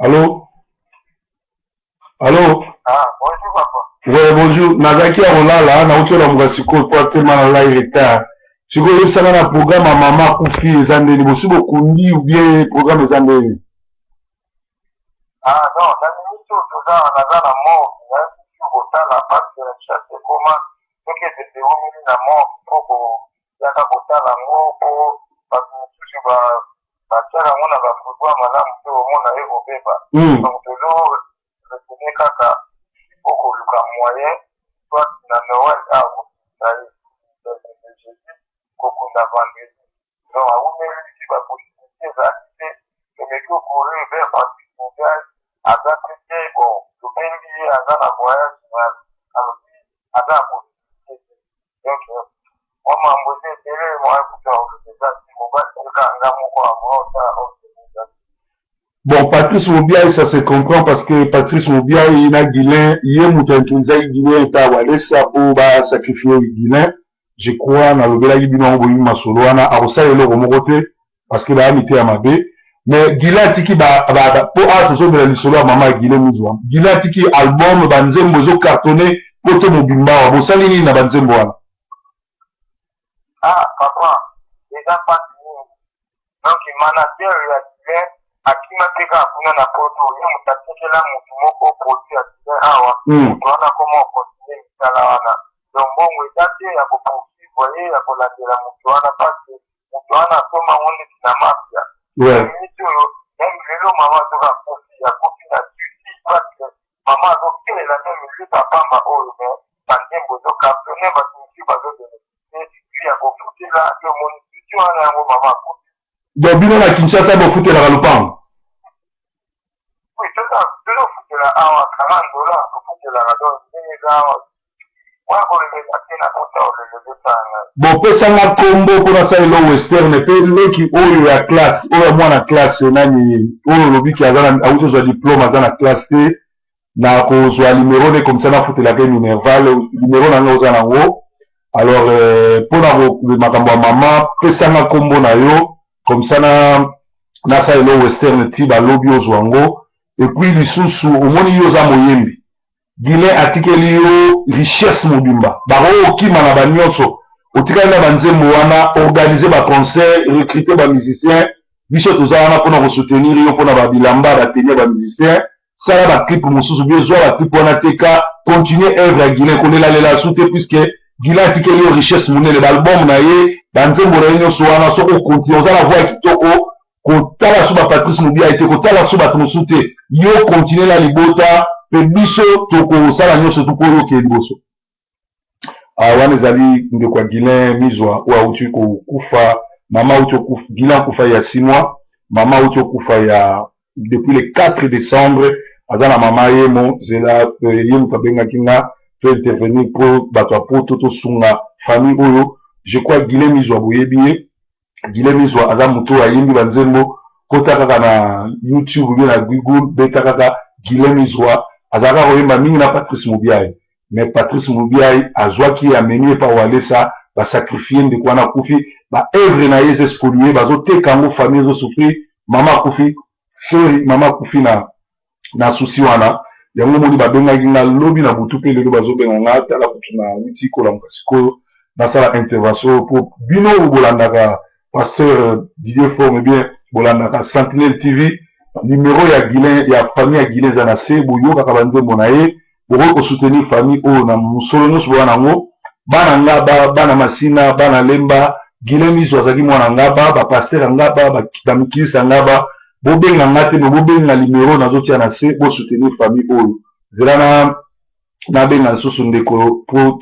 Allô? Allô? Ah, bonjour papa. Ouais, bonjour. Nazaki ya Rolala, na uti olamuka sikoyo po atema na lai retard. Sikoyo oyebisanga na programme ya mama kufi eza ndeni. Bosi bokundi ou bien programme eza ndeni? Ah non, na minute oyo naza na mort, nayebisi kotala parce que chaque comment soki ete ewumeli na mort po koyaka kotala yango po bato mosusu batiaka yango na baprogram malamu mpe omona ye kobeba. Donc tozo retene kaka po koluka moyen soit na Noël akokisa ye jeudi kokunda vendredi. Donc awumeli bisi baposibilité ezalaki te tomeki okourrir vers Patrice Mondial aza traité bon tobengi ye aza na voyage alobi aza na possibilité te. Donc mwa mambo eza ebele mwa ekuta eza mobali ekanga moko ya mwa osala osemuza. Bon, Patrice Moubiaï, ça se comprend parce que Patrice Moubiaï, il a Guilain, il est moutontunza, Guilain, il a walé ça pour sacrifier Guilain. Je crois, dans le bel Guilain, on va y masoloana, à ça, il est au côté, parce qu'il a habité à Mabé. Mais Guilain, tiki, pour attention de la lissolo à maman Guilain Mouzouan. Guilain, tiki, album, banzem, bozo cartonné, poto mobimba, bon, ça, l'ini, na banzem, boana. Ah, papa, déjà pas fini. Donc, manager, il a Guilain, akimateka kuna na poto ye mutatekela mutu moko produit akile awa mutu wana koma okontinue misala wana donc mbongo eza te ya kopoursuivre ye ya kolandela mutu wana parce mutu wana asoma ngo neti na mafia miniti oyo meme lelo mama azoka akofi na suicide parce mama azokelela meme lui papamba oyo me bandembo ezokartone bato mosusu bazobénéficie ya kofutela yo moni susi wana yango mama akofi. Donc, bino na Kinshasa, vous foutez la lopango. Oui, c'est ça. Je dois foutre la awa, $40, pour foutre la radon, bon, pesanga combo pour ça elo western pe leki oyo ya classe oyo mwana classe nani oyo lobi ki azana auto zo diplôme azana classe te na ko zo numéro de comme ça na foutre ke minerval numéro na ngo za nango alors pour na ko makambo ya mama pesanga combo na yo comme ça na ça elo western ti ba lobi ozwango et puis lisusu omoni yo za moyembi Guilain atikeli yo richesse mobimba baro okima na banyonso otikali na banzembo wana organiser ba concert recruter ba musiciens biso toza wana mpona kosoutenir yo mpona babilamba batenir ba musiciens sala ba clip mosusu bio zwa ba clip wana teka continuer œuvre ya Guilain kolelalela su te puisque Guilain atikeli yo richesse monene baalbum na ye banzembo na ye nyonso wana soki okontinue oza na voix ya kitoko kotala so ba Patrice Moubiaï te kotala so bato mosusu te yo continue na libota pe biso tokosala nyonso tu mpo oyoke liboso wana ezali ndeko ya Guilain Mizwa oyo auti kokufa mama auti okufa Guilain akufa ya 6 mois mama auti okufa ya depuis le 4 décembre aza na mama ye mo zela ye moto abengaki nga to intervenir mpo bato ya poto tosunga famille oyo je crois Guilain Mizwa boyebi ye Guilain Mizwa aza moto oyo ayembi banzembo kota kaka na YouTube bie na Google beta kaka Guilain Mizwa azalaka koyemba mingi na Patrice Moubiaï mais Patrice Moubiaï azwaki amemi ye pa walesa basakrifie ndeko wana akufi baœuvre na ye ezespolie bazoteka yango famille ezosouffrir mama akufi sori mama akufi na susi wana yango moni babengaki nga lobi na butu mpe lelo bazobenga nga tala kutu na witi kolamuka sikoyo nasala intervention po bino oyo bolandaka pasteur Didier Forme bien bolandaka Sentinelle TV numéro ya Guilain ya famille ya Guilain eza na se boyokaka banzembo na ye bokoki kosoutenir famille oyo na mosolo nyonso boya nango bana ngaba bana masina bana lemba Guilain Mizwa azalaki mwana ngaba bapaster ya ngaba bamikilisa ya ngaba bobenga nga te me bobenga numéro nazotia na se bosoutenir famille oyo zela nabenga lisusu ndeko po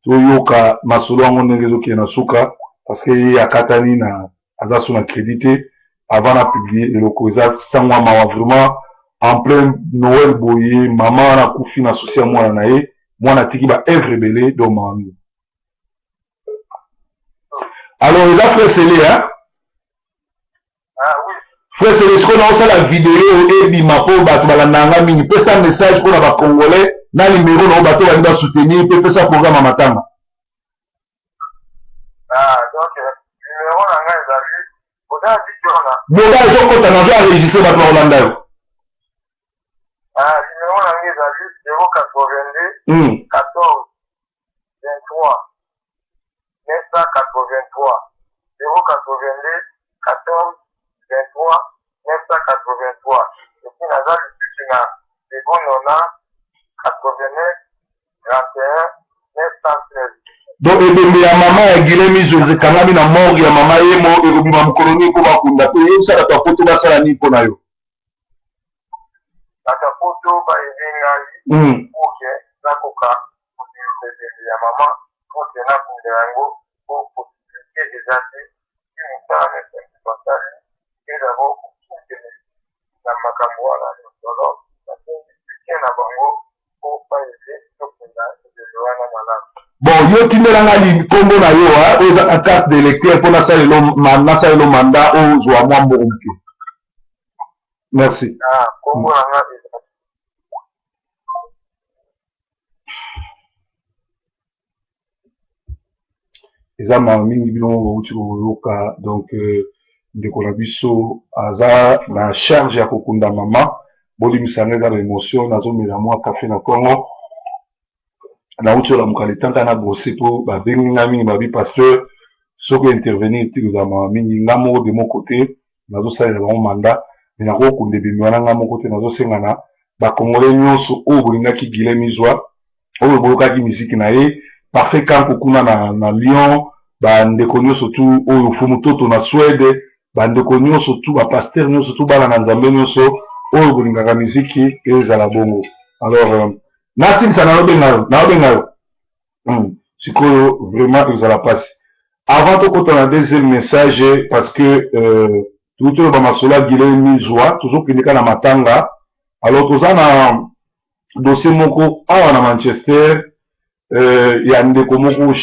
toyoka masolo yango ndenge ezokende na suka parce que ye akatani na aza so na crédit te avant na publier eloko eza sangwa mawa vraiment en plein Noël boye mama wana akufi na susi ya mwana na ye mwana atiki ba œuvre ebele donc mama mingi alors eza frère Sele hein frère Sele sikoyo naosala video ebima mpo bato balandanga mingi pesa message mpona bacongolais na numéro na oyo bato balingi basoutenir mpe pesa programme ya matanga donc numéro na ngai ezali boda ezokota nazo enregistre bato bakolanda yo 082 14 23 983 082 14 23 983 et puis naza lisusu na Ebonona 89 21 913. Donc ebembe ya mama ya Guilemi José kangami na morgue ya mama yemo ekobima mokolo nini mpo bakunda pe yebisaka ta poto basala nini mpo na yo ata poto bayebi ngai oke nakoka kobebele ya mama pote nakunda yango po posibilité eza te ti mosala mesengi basali ezako kokutele na makambo wana nyonsolo nasengi soutien na bango po bayebi tokunda ebele wana malamu. Bon, yo tindelanga likombo na yo oyo eza na carte d'électeur mpo nasalelo mandat oyo ozwa mwa mboko moke. Merci. Kombo nanga eza ma mingi bino bauti koyoka donc ndeko na biso aza na charge ya kokunda mama bolimisanga eza na émotion nazomela mwa kafe na kongo nauti olamuka letanga na brose mpo babengi nga mingi babi pasteur soki intervenir ti kozala mama mingi nga moko de mon côté nazosalela bango manda me nakokokunda ebemi wana nga moko te nazosengana bakongole nyonso oyo bolingaki Guilemi Zwa oyo boyokaki miziki na ye parfait kanko kuna na Lyon bandeko nyonso tu oyo fumu toto na Suède bandeko nyonso tu bapaster nyonso tu bana na nzambe nyonso oyo bolingaka miziki ezala bongo alors natimisa naobenga yo sikoyo vraiment ezala pasi avant tokota na deuxième message parce que tutoloba masolo ya Guilemi Zwa tozokendeka na matanga alors toza na dossier moko awa na Manchester ya ndeko moko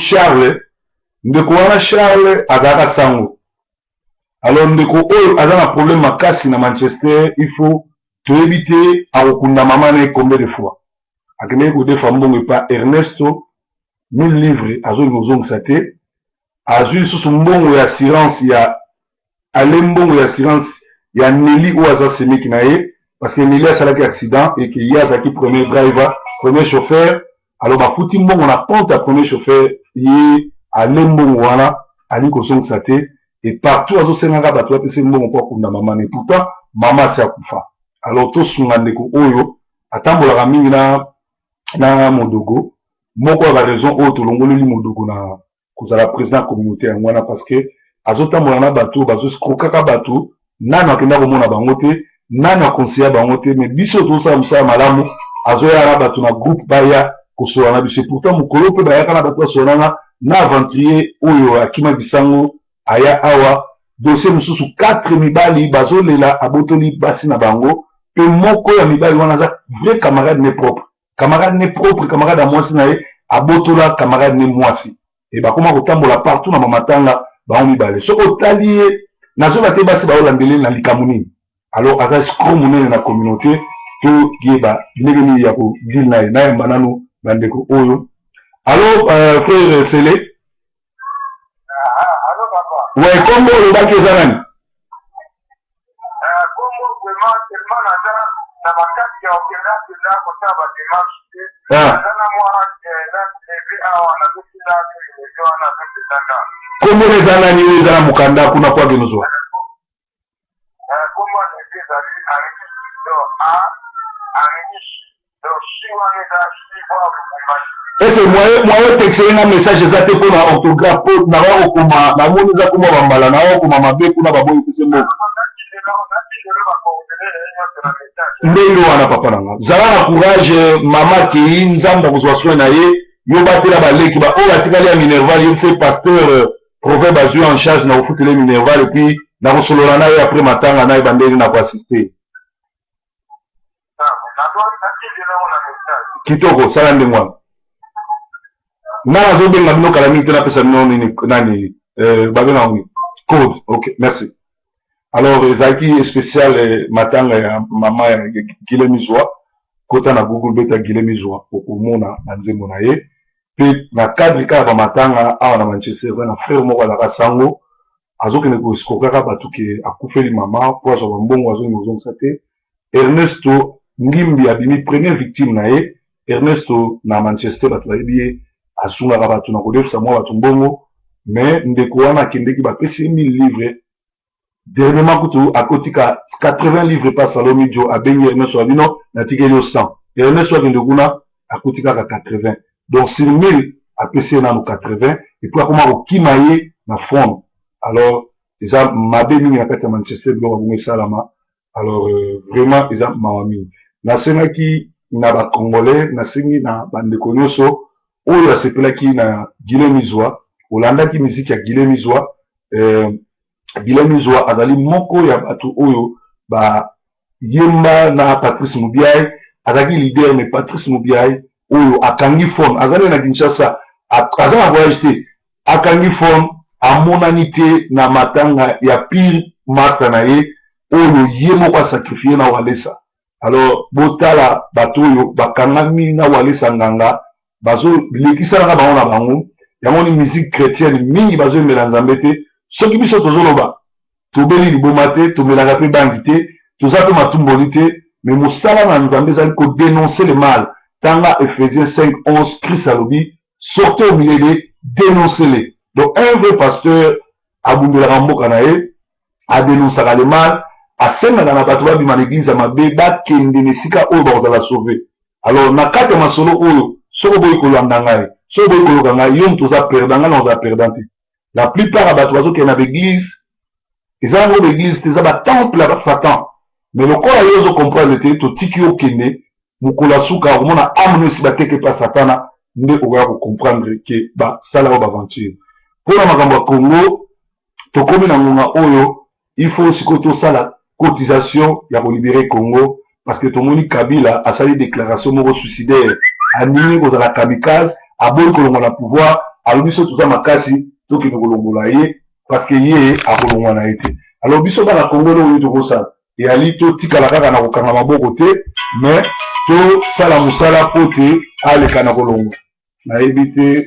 Charles ndeko wana Charles azalaka sango alors ndeko oyo aza na problème makasi na Manchester il faut toyebi te akokunda mama na ye combien de fois akendeki kodefa mbongo epa Ernesto 1000 livres azolinga kozongisa te azwi lisusu mbongo ya assurance ya ale mbongo ya assurance ya Nelly oyo aza semeki na ye parce que Nelly asalaki accident et que ye azalaki premier driver premier chauffeur alors bafuti mbongo na compte ya premier chauffeur ye ale mbongo wana ali kozongisa te et partout azosengaka bato bapesa mbongo mpo akunda mama ne pourtant mama asi akufa alors tosunga ndeko oyo atambolaka mingi na modogo moko ya baraison oyo tolongoleli modogo na kozala président communautaire yango wana parce que azotambola na bato bazoskrokaka bato nani akenda komona bango te nani akonseya bango te mais biso tozosala mosala malamu azoya na bato na groupe baya kosola na biso pourtant mokolo mpe bayaka na bato basolanga na aventurier oyo akima bisango aya awa dossier mosusu 4 mibali bazolela abotoli basi na bango pe moko ya mibali wana aza vrai camarade ne propre camarade ya mwasi na ye abotola camarade ne mwasi e bakoma kotambola partout na mamatanga bango mibale soki otali ye nazoba te basi baolandeli na likambo nini alors aza escro monene na communauté to yeba ndenge nini ya kodile na ye nayemba nano bandeko oyo alors frère Sele ouais kombo olobaki eza nani kombo vraiment tellement na bakati ya okenda kotala bademarshe te aza na mwa nalevi awa nazosila levi wana azopesanga kombo eza nani oyo eza na mokanda kuna po agenozwa kombo levi ezali angishi do angishi do shi wana eza shi po abukumbaki ese mwayo texte na message eza te mpo na orthographe po nawa kokoma namoni eza koma bambala nawa kokoma mabe kuna baboyi pese moko ndenge wana papa nanga zala na courage mama kei nzambe akozwa soin na ye yo batela baleki oyo atikali ya minerval yo se pasteur proverbe azwi en charge na kofutela minerval epuis na kosolola na ye apres matanga na ye bandenge na koassiste kitoko sala ndenge wana nga nazobenga bino kala mingi te napesa bino nani babenga nini code ok merci alors ezalaki spécial matanga ya mama ya Guilemi Zwa kota na google beta Guilemi Zwa okomona na nzembo na ye mpe na cadre kaka bamatanga awa na Manchester eza na frère moko azalaka sango azokende koeskokaka bato ke akufeli mama po azwa mbongo azongi kozongisa te. Ernesto Ngimbi abimi première victime na ye. Ernesto na Manchester bato bayebi ye asungaka bato na kodefisa mwa bato mbongo, mais ndeko wana akendeki bapesi 1000 livres. Dernièrement kutu akotika 80 livres pa Salomi Jo abengi Ernesto abino natikeli yo 100. Ernesto akende kuna akotika ka 80. Donc sur 1000 apesi nanu 80 et puis akoma kokima ye na fond. Alors eza mabe mingi na kati ya Manchester biloko babongo esalama. Alors vraiment eza mawa mingi. Nasengaki na ba Congolais, nasengi na bandeko nyonso oyo asepelaki na Guillaume Izwa, olandaki miziki ya Guillaume Izwa. Guillaume Izwa azali moko ya bato oyo ba yemba na Patrice Mubiai, azali leader mais Patrice Mubiai oyo akangi phone, azali na Kinshasa, azali na voyage te, akangi phone amonani te na matanga ya pire master na ye oyo ye moko sacrifié na Walesa. Alors botala bato oyo bakangami na Walesa nganga bazo lekisa na bango na bango yango ni musique chrétienne mingi bazo emela Nzambe te. Soki biso tozoloba tobeli liboma te, tomelaka mpe bangi te, toza mpe matumboli te, mais mosala na Nzambe ezali kodénoncer le mal. Tanga Ephésiens 5:11, Christ alobi sortez au milieu de dénoncez-les. Donc un vrai pasteur abundelaka mboka na ye adénonçaka le mal, asengaka na bato babima na église ya mabe bakende na esika oyo bakozala sauve. Alors na kati ya masolo oyo soko boyi kolanda ngai, soko boyi koloka ngai, yo moto oza perdant, ngai na oza perdant te. La plupart ya bato bazokende na baeglise eza yango baeglise te, eza batemple ya basatan. Mais lokola yo ozocomprendre te totiki yo kende mokolo ya suka okomona ame no esi bateke mpa satana, nde okoya kocomprendre ke basala oyo baventure. Mpo na makambo ya Congo tokomi na ngonga oyo il faut sikoyo tosala cotisation ya kolibere Congo, parce que tomoni Kabila asali déclaration moko suicidaire, andimi kozala kamikaze, aboyi kolongola pouvoir, alobi so toza makasi tokende kolongola ye parce que ye akolongwa na ye te. Alors biso bana Congo oyo tokosala eyali totikala kaka na kokanga maboko te, mais tosala mosala po te aleka na kolongwa. Nayebi te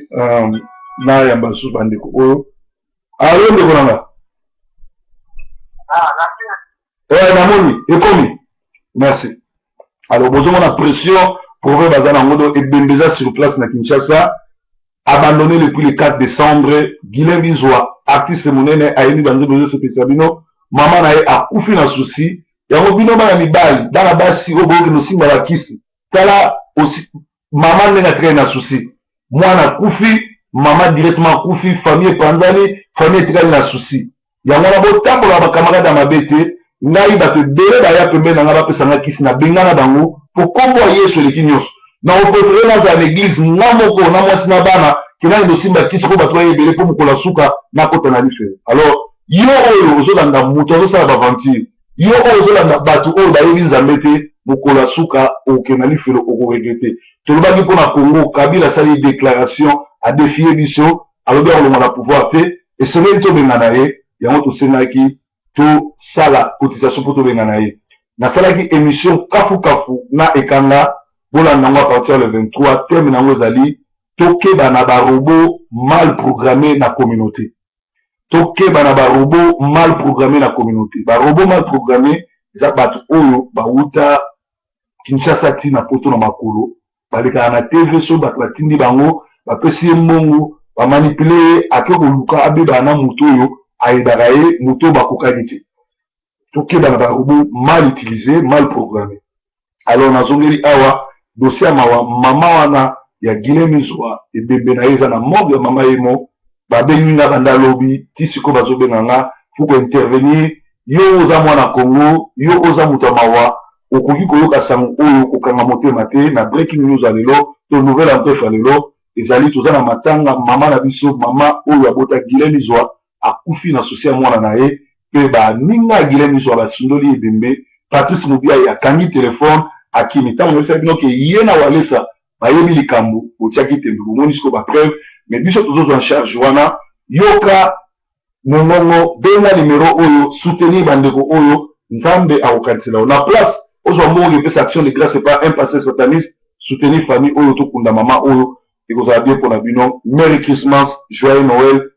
nayamba susu bandeko oyo alo ndeko nanga namoni ekomi. Merci. Alors bozomona pression proverbe baza na ngodo ebembeza sur place na Kinshasa, abandonné depuis le 4 décembre. Guillaume Izwa artiste monene ayeni banze bozo sepesa bino mama na ye akufi na souci yango bino bana mibali bana basi oyo boyoki nosimba bakisi tala aussi mama ndenge atikali na souci, mwana akufi mama directement akufi, famille epanzani, famille etikali na souci. Yango na botambola bakamarade ya mabe te, ngai bato ebele baya pembeni na ngai bapesanga kisi na bengana bango po kombo ya Yesu eleki nyonso. Na oprefere nazala na église nga moko na mwasi na bana kenani bosimba kisi po bato baye ebele po mokolo suka nakota na lifere. Alors yo oyo ozolanda moto azosala baventure, yo oyo ozolanda bato oyo bayebi Nzambe te, mokolo suka okende na lifere okoregrete. Tolobaki mpo na Congo, Kabila asali déclaration adefie biso alobi akolonga na pouvoir te, esengeli tobenga na ye, yango tosengaki tosala cotisation mpo tobenga na ye. Nasalaki émission kafu kafu na ekanga bolanda yango à partir le 23, thème nango ezali tokeba na barobo mal programmé na communauté. Tokeba na barobo mal programmé na communauté. Barobo mal programmé eza bato oyo bauta Kinshasa tina poto na makolo, balekaka na TV so bato batindi bango bapesi ye mbongo bamanipule ye ake koluka abeba na moto oyo ayebaka ye moto oyo bakokaki te. Tokeba na barobo mal utilisé, mal programmé. Alors nazongeli awa dossier ya mawa mama wana ya Guillaume Izwa ebembe na ye eza na morgue ya mama ye mo babengi nga banda lobi ti siko bazobenga nga fuko intervenir. Yo oza mwana Congo, yo oza moto ya mawa, okoki koyoka sango oyo kokanga motema te. Na breaking news ya lelo to nouvelle antef ya lelo ezali toza na matanga mama na biso, mama oyo abota Guillaume Izwa akufi na sosia mwana na ye, pe baninga ya Guillaume Izwa basundoli ebembe. Patrice Mubiai akangi telefone akimi ntango oyebisa bino ke ye na Walesa bayebi likambo otiaki tembe bomoni siko bapreuve, mais biso tozozwa en charge wana. Yoka mongongo benga numero oyo, soutenir bandeko oyo Nzambe akokanisela na place ozwa mbongo epesa action de grâce pas un pasteur sataniste, soutenir famille oyo tokunda mama oyo ekozala bien mpona bino. Merry Christmas, joyeux Noël.